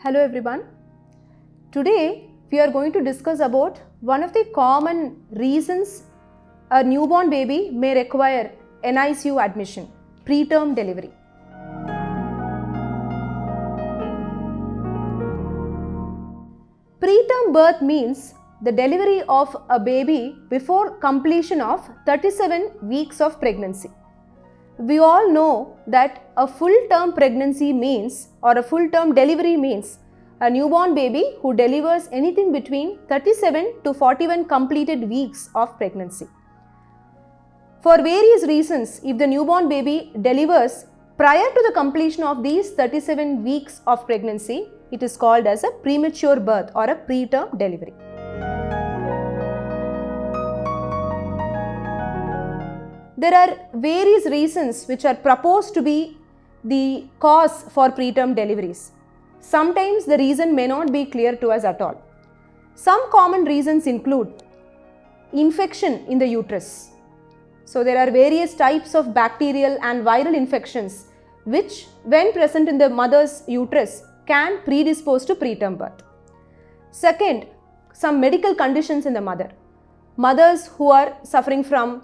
Hello everyone. Today we are going to discuss about one of the common reasons a newborn baby may require NICU admission, preterm delivery. Preterm birth means the delivery of a baby before completion of 37 weeks of pregnancy. We all know that a full-term pregnancy means or a full-term delivery means a newborn baby who delivers anything between 37 to 41 completed weeks of pregnancy. For various reasons, if the newborn baby delivers prior to the completion of these 37 weeks of pregnancy, it is called as a premature birth or a preterm delivery. There are various reasons which are proposed to be the cause for preterm deliveries. Sometimes the reason may not be clear to us at all. Some common reasons include infection in the uterus. So there are various types of bacterial and viral infections which, when present in the mother's uterus, can predispose to preterm birth. Second, some medical conditions in the mother. Mothers who are suffering from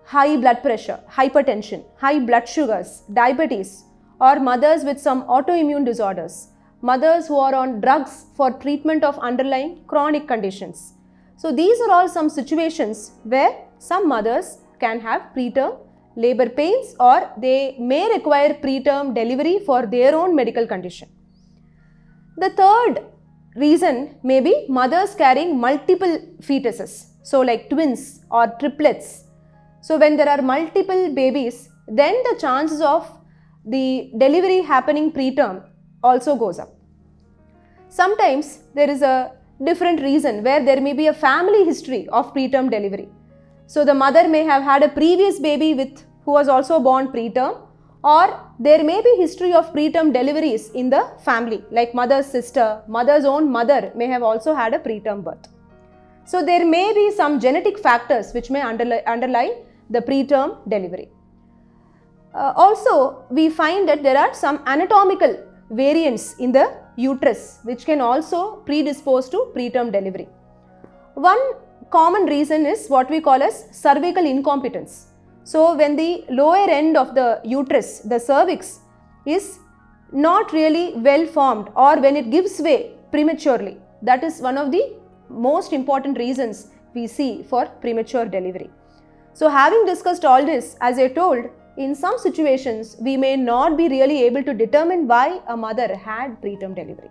high blood pressure, hypertension, high blood sugars, diabetes, or mothers with some autoimmune disorders, mothers who are on drugs for treatment of underlying chronic conditions. So these are all some situations where some mothers can have preterm labor pains or they may require preterm delivery for their own medical condition. The third reason may be mothers carrying multiple fetuses, so like twins or triplets. So when there are multiple babies, then the chances of the delivery happening preterm also goes up. Sometimes there is a different reason where there may be a family history of preterm delivery. So the mother may have had a previous baby who was also born preterm, or there may be history of preterm deliveries in the family, like mother's sister, mother's own mother may have also had a preterm birth. So there may be some genetic factors which may underlie the preterm delivery. Also, we find that there are some anatomical variants in the uterus which can also predispose to preterm delivery. One common reason is what we call as cervical incompetence. So when the lower end of the uterus, the cervix, is not really well formed or when it gives way prematurely, that is one of the most important reasons we see for premature delivery. So having discussed all this, as I told, in some situations we may not be really able to determine why a mother had preterm delivery.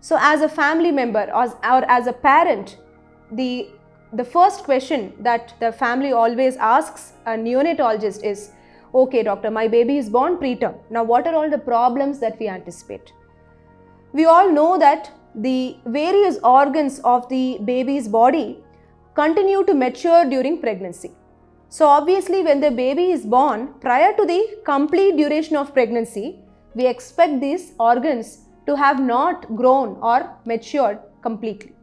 So as a family member or as a parent, the first question that the family always asks a neonatologist is, okay doctor, my baby is born preterm. Now what are all the problems that we anticipate? We all know that the various organs of the baby's body continue to mature during pregnancy. So obviously when the baby is born, prior to the complete duration of pregnancy, we expect these organs to have not grown or matured completely.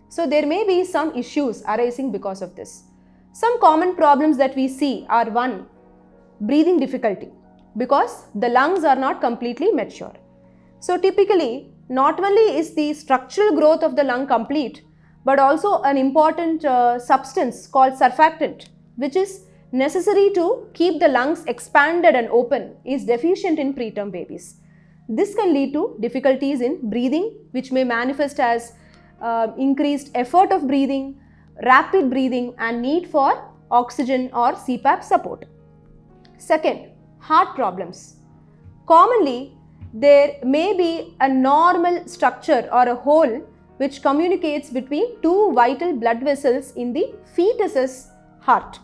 So there may be some issues arising because of this. Some common problems that we see are: one, breathing difficulty, because the lungs are not completely mature. So typically, not only is the structural growth of the lung complete, but also an important substance called surfactant, which is necessary to keep the lungs expanded and open, is deficient in preterm babies. This can lead to difficulties in breathing, which may manifest as increased effort of breathing, rapid breathing, and need for oxygen or CPAP support. Second, heart problems. Commonly, there may be a normal structure or a hole which communicates between two vital blood vessels in the fetus's heart.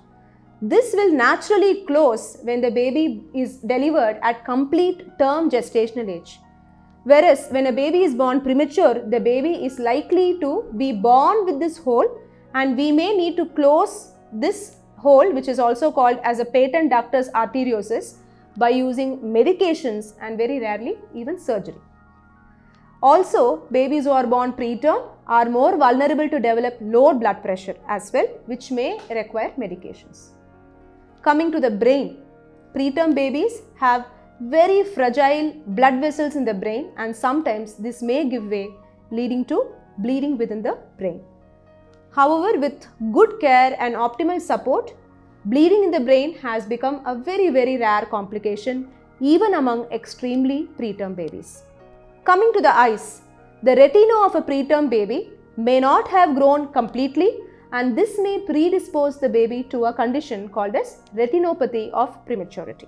This will naturally close when the baby is delivered at complete term gestational age. Whereas when a baby is born premature, the baby is likely to be born with this hole, and we may need to close this hole, which is also called as a patent ductus arteriosus, by using medications and very rarely even surgery. Also, babies who are born preterm are more vulnerable to develop low blood pressure as well, which may require medications. Coming to the brain, preterm babies have very fragile blood vessels in the brain, and sometimes this may give way, leading to bleeding within the brain. However, with good care and optimal support, bleeding in the brain has become a very rare complication even among extremely preterm babies. Coming to the eyes, the retina of a preterm baby may not have grown completely, and this may predispose the baby to a condition called as retinopathy of prematurity.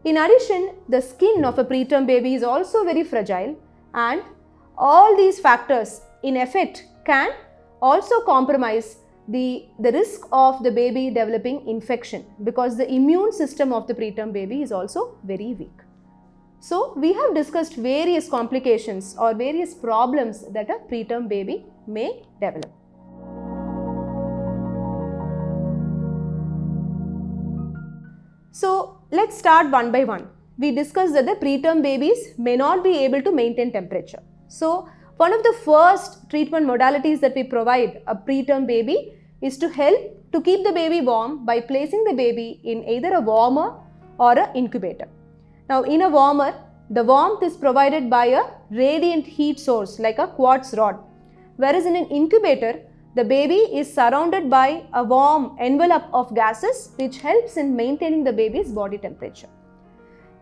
In addition, the skin of a preterm baby is also very fragile, and all these factors in effect can also compromise the risk of the baby developing infection, because the immune system of the preterm baby is also very weak. So, we have discussed various complications or various problems that a preterm baby may develop. So, let's start one by one. We discussed that the preterm babies may not be able to maintain temperature. So, one of the first treatment modalities that we provide a preterm baby is to help to keep the baby warm by placing the baby in either a warmer or an incubator. Now, in a warmer, the warmth is provided by a radiant heat source like a quartz rod, whereas in an incubator, the baby is surrounded by a warm envelope of gases which helps in maintaining the baby's body temperature.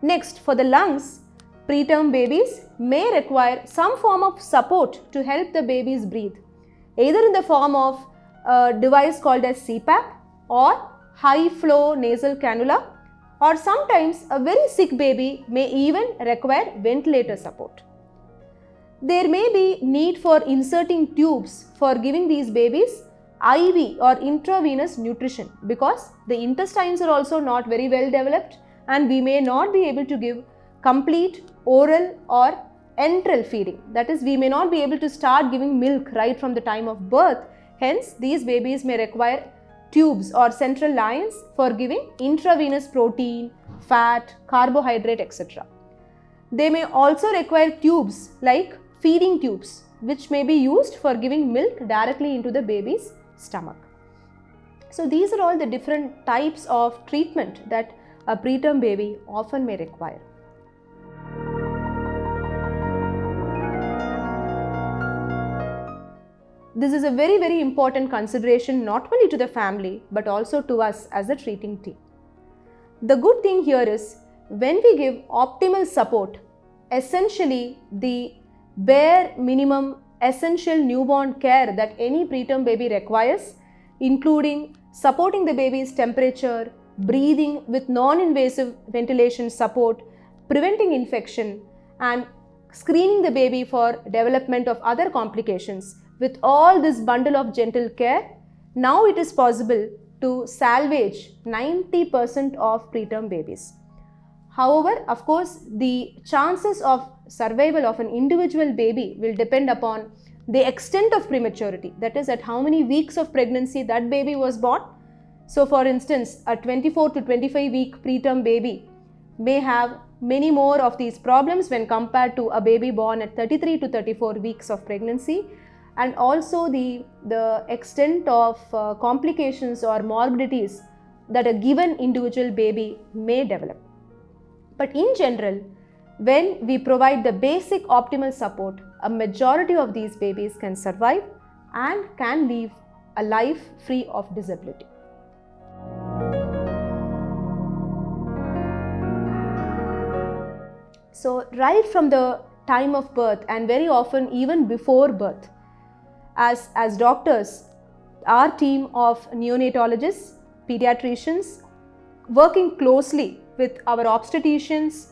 Next, for the lungs, preterm babies may require some form of support to help the babies breathe, either in the form of a device called as CPAP or high flow nasal cannula, or sometimes a very sick baby may even require ventilator support. There may be need for inserting tubes for giving these babies IV or intravenous nutrition, because the intestines are also not very well developed and we may not be able to give complete oral or enteral feeding. That is, we may not be able to start giving milk right from the time of birth. Hence, these babies may require tubes or central lines for giving intravenous protein, fat, carbohydrate, etc. They may also require tubes like feeding tubes, which may be used for giving milk directly into the baby's stomach. So, these are all the different types of treatment that a preterm baby often may require. This is a very important consideration not only to the family but also to us as a treating team. The good thing here is, when we give optimal support, essentially the bare minimum essential newborn care that any preterm baby requires, including supporting the baby's temperature, breathing with non-invasive ventilation support, preventing infection, and screening the baby for development of other complications. With all this bundle of gentle care, now it is possible to salvage 90% of preterm babies. However, of course, the chances of survival of an individual baby will depend upon the extent of prematurity, that is, at how many weeks of pregnancy that baby was born. So, for instance, a 24 to 25 week preterm baby may have many more of these problems when compared to a baby born at 33 to 34 weeks of pregnancy, and also the extent of complications or morbidities that a given individual baby may develop. But in general, when we provide the basic optimal support, a majority of these babies can survive and can live a life free of disability. So, right from the time of birth, and very often even before birth, as doctors, our team of neonatologists, pediatricians, working closely with our obstetricians,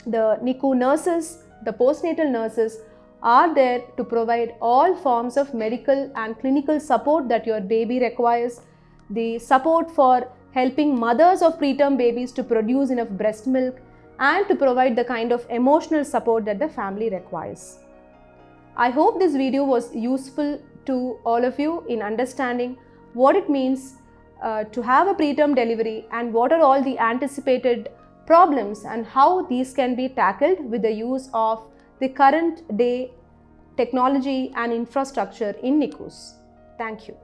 the NICU nurses, the postnatal nurses, are there to provide all forms of medical and clinical support that your baby requires, the support for helping mothers of preterm babies to produce enough breast milk, and to provide the kind of emotional support that the family requires. I hope this video was useful to all of you in understanding what it means to have a preterm delivery and what are all the anticipated problems and how these can be tackled with the use of the current day technology and infrastructure in NICUs. Thank you.